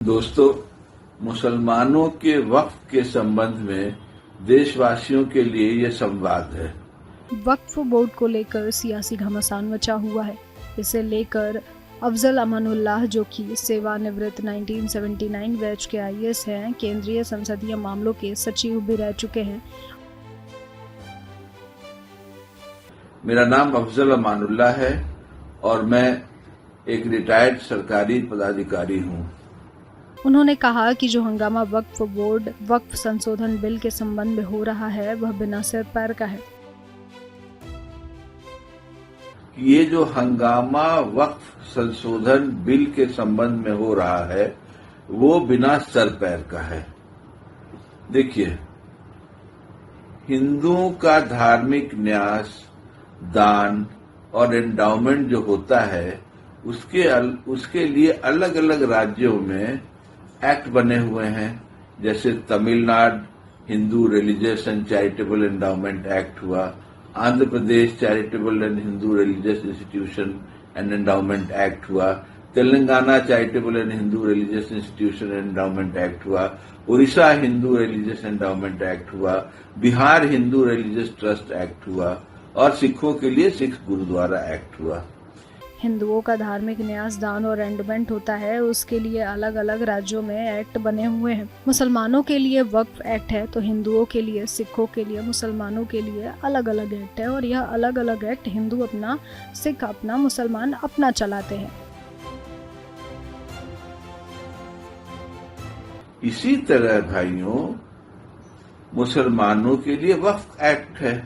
दोस्तों, मुसलमानों के वक्फ के संबंध में देशवासियों के लिए ये संवाद है। वक्फ बोर्ड को लेकर सियासी घमासान मचा हुआ है। इसे लेकर अफजल अमानुल्लाह, जो कि सेवानिवृत्त 1979 बैच के आईएएस हैं, केंद्रीय संसदीय मामलों के सचिव भी रह चुके हैं। मेरा नाम अफजल अमानुल्लाह है और मैं एक रिटायर्ड सरकारी पदाधिकारी हूँ। उन्होंने कहा कि जो हंगामा वक्फ बोर्ड वक्फ संशोधन बिल के संबंध में हो रहा है वह बिना सिर पैर का है। ये जो हंगामा वक्फ संशोधन बिल के संबंध में हो रहा है वो बिना सर पैर का है। देखिए, हिंदुओं का धार्मिक न्यास, दान और एंडाउमेंट जो होता है उसके लिए अलग अलग राज्यों में एक्ट बने हुए हैं। जैसे Tamil Nadu Hindu religious and charitable endowment act हुआ, Andhra Pradesh charitable and Hindu religious institution and endowment act हुआ, Telangana charitable and Hindu religious institution and endowment act हुआ, Orissa Hindu religious endowment act हुआ, Bihar Hindu religious trust act हुआ और सिखों के लिए सिख गुरुद्वारा एक्ट हुआ। हिंदुओं का धार्मिक न्यास, दान और एंडोमेंट होता है, उसके लिए अलग अलग राज्यों में एक्ट बने हुए हैं। मुसलमानों के लिए वक्फ एक्ट है तो हिंदुओं के लिए, सिखों के लिए, मुसलमानों के लिए अलग अलग एक्ट है और यह अलग अलग एक्ट हिंदू अपना, सिख अपना, मुसलमान अपना चलाते हैं। इसी तरह भाइयों, मुसलमानों के लिए वक्फ एक्ट है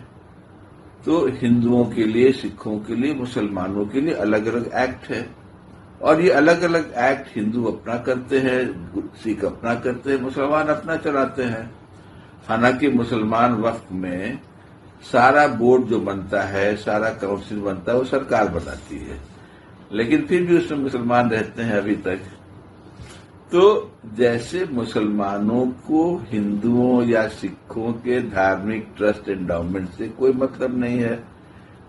तो हिंदुओं के लिए, सिखों के लिए, मुसलमानों के लिए अलग अलग एक्ट है और ये अलग अलग एक्ट हिंदू अपना करते हैं, सिख अपना करते हैं, मुसलमान अपना चलाते हैं। हालांकि मुसलमान वक्फ में सारा बोर्ड जो बनता है, सारा काउंसिल बनता है, वो सरकार बनाती है, लेकिन फिर भी उसमें मुसलमान रहते हैं अभी तक। तो जैसे मुसलमानों को हिंदुओं या सिखों के धार्मिक ट्रस्ट एंडाउमेंट से कोई मतलब नहीं है,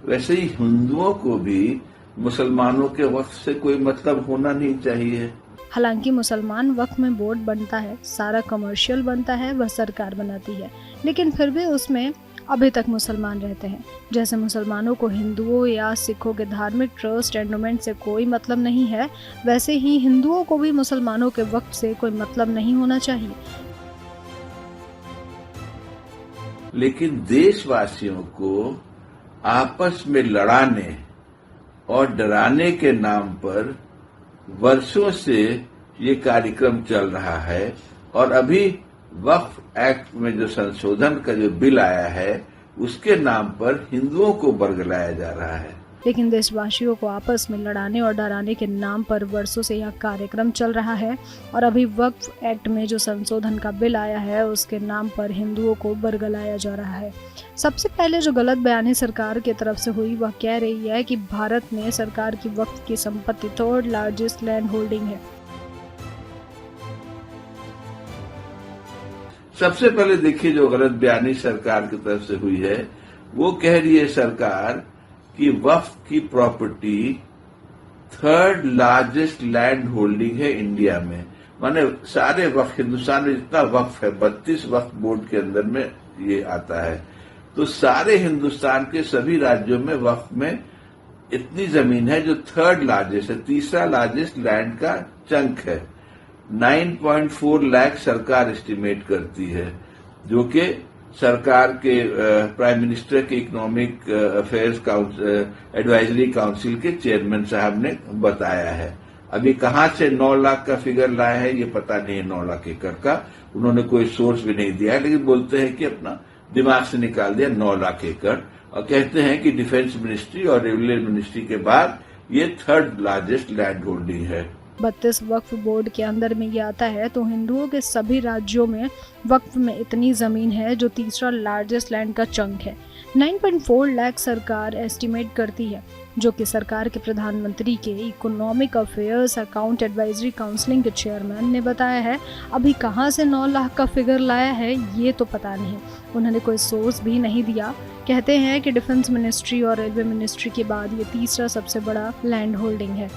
वैसे ही हिंदुओं को भी मुसलमानों के वक्फ से कोई मतलब होना नहीं चाहिए। हालांकि मुसलमान वक्फ में बोर्ड बनता है, सारा कमर्शियल बनता है, वह सरकार बनाती है, लेकिन फिर भी उसमें अभी तक मुसलमान रहते हैं। जैसे मुसलमानों को हिंदुओं या सिखों के धार्मिक ट्रस्ट एंडोमेंट से कोई मतलब नहीं है, वैसे ही हिंदुओं को भी मुसलमानों के वक्त से कोई मतलब नहीं होना चाहिए। लेकिन देशवासियों को आपस में लड़ाने और डराने के नाम पर वर्षों से ये कार्यक्रम चल रहा है और अभी वक्फ एक्ट में जो संशोधन का जो बिल आया है उसके नाम पर हिंदुओं को बरगलाया जा रहा है। लेकिन देशवासियों को आपस में लड़ाने और डराने के नाम पर वर्षों से यह कार्यक्रम चल रहा है और अभी वक्फ एक्ट में जो संशोधन का बिल आया है उसके नाम पर हिंदुओं को बरगलाया जा रहा है। सबसे पहले जो गलत बयानी सरकार की तरफ से हुई वह कह रही है कि भारत में सरकार की वक्फ की संपत्ति 3rd लार्जेस्ट लैंड होल्डिंग है। सबसे पहले देखिए, जो गलत बयानी सरकार की तरफ से हुई है वो कह रही है सरकार कि वक्फ की property 3rd largest land holding है इंडिया में। माने सारे वक्फ, हिंदुस्तान में जितना वक्फ है, 32 वक्फ बोर्ड के अंदर में ये आता है, तो सारे हिंदुस्तान के सभी राज्यों में वक्फ में इतनी जमीन है जो 3rd लार्जेस्ट है, तीसरा लार्जेस्ट लैंड का चंक है। 9.4 लाख सरकार एस्टिमेट करती है, जो कि सरकार के प्राइम मिनिस्टर के इकोनॉमिक अफेयर्स एडवाइजरी काउंसिल के चेयरमैन साहब ने बताया है। अभी कहां से 9 लाख का फिगर लाया है ये पता नहीं है, 9 लाख एकड़ का उन्होंने कोई सोर्स भी नहीं दिया है, लेकिन बोलते हैं कि अपना दिमाग से निकाल दिया 9 लाख एकड़ और कहते हैं कि डिफेंस मिनिस्ट्री और रेलवे मिनिस्ट्री के बाद ये 3rd लार्जेस्ट लैंड होल्डिंग है। 32 वक्फ बोर्ड के अंदर में ये आता है तो हिंदुओं के सभी राज्यों में वक्फ में इतनी जमीन है जो तीसरा लार्जेस्ट लैंड का चंक है। 9.4 लाख सरकार एस्टिमेट करती है, जो कि सरकार के प्रधानमंत्री के economic affairs account advisory counselling के चेयरमैन ने बताया है। अभी कहां से 9 लाख का फिगर लाया है ये तो पता नहीं, उन्होंने कोई सोर्स भी नहीं दिया। कहते हैं कि डिफेंस मिनिस्ट्री और रेलवे मिनिस्ट्री के बाद ये तीसरा सबसे बड़ा लैंड होल्डिंग है।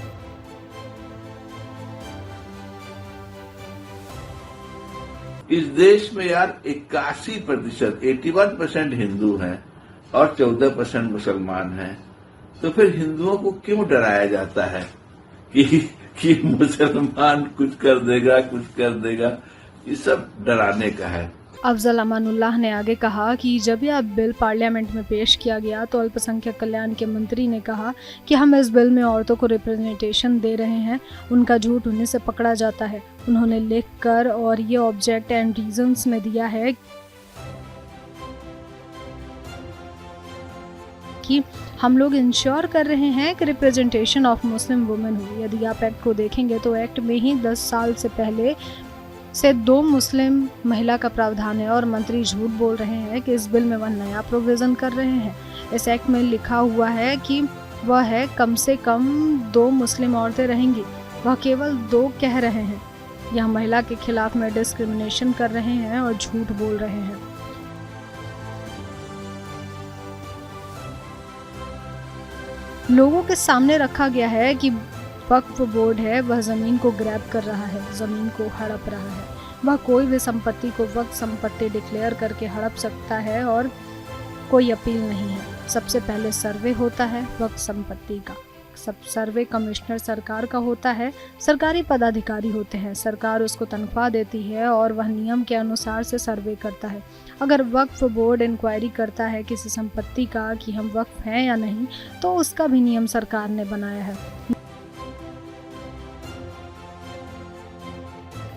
इस देश में यार 81%, 81% हिंदू हैं और 14% मुसलमान हैं। तो फिर हिंदुओं को क्यों डराया जाता है कि मुसलमान कुछ कर देगा। ये सब डराने का है। अफजल अमानुल्लाह ने आगे कहा कि जब यह बिल पार्लियामेंट में पेश किया गया तो अल्पसंख्यक कल्याण के मंत्री ने कहा कि हम इस बिल में औरतों को रिप्रेजेंटेशन दे रहे हैं, उनका झूठ उन्हीं से पकड़ा जाता है। उन्होंने लिखकर और ये ऑब्जेक्ट एंड रीजंस में दिया है कि हम लोग इंश्योर कर रहे हैं कि रिप्रेजेंटेशन ऑफ मुस्लिम वुमेन हो। यदि आप एक्ट को देखेंगे तो एक्ट में ही 10 साल से पहले से 2 मुस्लिम महिला का प्रावधान है और मंत्री झूठ बोल रहे हैं कि इस बिल में वह नया प्रोविजन कर रहे हैं। इस एक्ट में लिखा हुआ है कि वह है कम से कम 2 मुस्लिम औरतें रहेंगी, वह केवल 2 कह रहे हैं। यह महिला के खिलाफ में डिस्क्रिमिनेशन कर रहे हैं और झूठ बोल रहे हैं। लोगों के सामने रखा गया है कि वक्फ बोर्ड है वह जमीन को ग्रैब कर रहा है, जमीन को हड़प रहा है। वह कोई भी संपत्ति को वक्फ संपत्ति डिक्लेयर करके हड़प सकता है और कोई अपील नहीं है। सबसे पहले सर्वे होता है वक्फ संपत्ति का। सब सर्वे कमिश्नर सरकार का होता है, सरकारी पदाधिकारी होते हैं, सरकार उसको तनख्वाह देती है और वह नियम के अनुसार से सर्वे करता है। अगर वक्फ बोर्ड इंक्वायरी करता है किसी संपत्ति का कि हम वक्फ हैं या नहीं, तो उसका भी नियम सरकार ने बनाया है।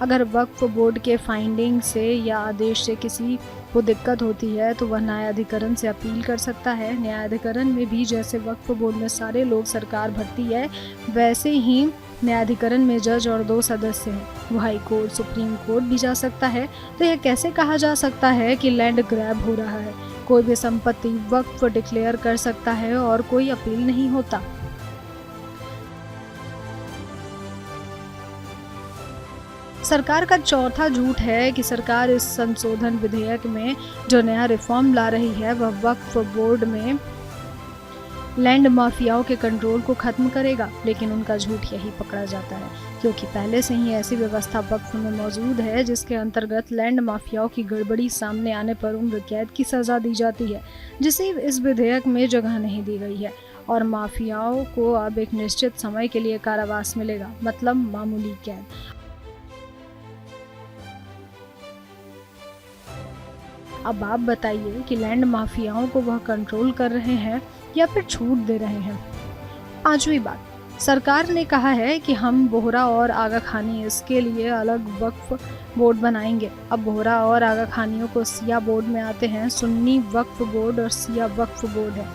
अगर वक्फ बोर्ड के फाइंडिंग से या आदेश से किसी को दिक्कत होती है तो वह न्यायाधिकरण से अपील कर सकता है। न्यायाधिकरण में भी जैसे वक्फ बोर्ड में सारे लोग सरकार भरती है, वैसे ही न्यायाधिकरण में जज और 2 सदस्य हैं। वह हाई कोर्ट, सुप्रीम कोर्ट भी जा सकता है। तो यह कैसे कहा जा सकता है कि लैंड ग्रैब हो रहा है? कोई भी संपत्ति वक्फ डिक्लेयर कर सकता है और कोई अपील नहीं होता। सरकार का चौथा झूठ है कि सरकार इस संशोधन विधेयक में जो नया रिफॉर्म ला रही है वह वक्फ बोर्ड में लैंड माफियाओं के कंट्रोल को खत्म करेगा, लेकिन उनका झूठ यही पकड़ा जाता है क्योंकि पहले से ही ऐसी व्यवस्था वक्फ में मौजूद है जिसके अंतर्गत लैंड माफियाओं की गड़बड़ी सामने आने पर उम्र कैद की सजा दी जाती है, जिसे इस विधेयक में जगह नहीं दी गई है और माफियाओं को अब एक निश्चित समय के लिए कारावास मिलेगा, मतलब मामूली कैद। अब आप बताइए कि लैंड माफियाओं को वह कंट्रोल कर रहे हैं या फिर छूट दे रहे हैं। 5वीं बात, सरकार ने कहा है कि हम बोहरा और आगा खानी इसके लिए अलग वक्फ बोर्ड बनाएंगे। अब बोहरा और आगा खानियों को सिया बोर्ड में आते हैं। सुन्नी वक्फ बोर्ड और सिया वक्फ बोर्ड है।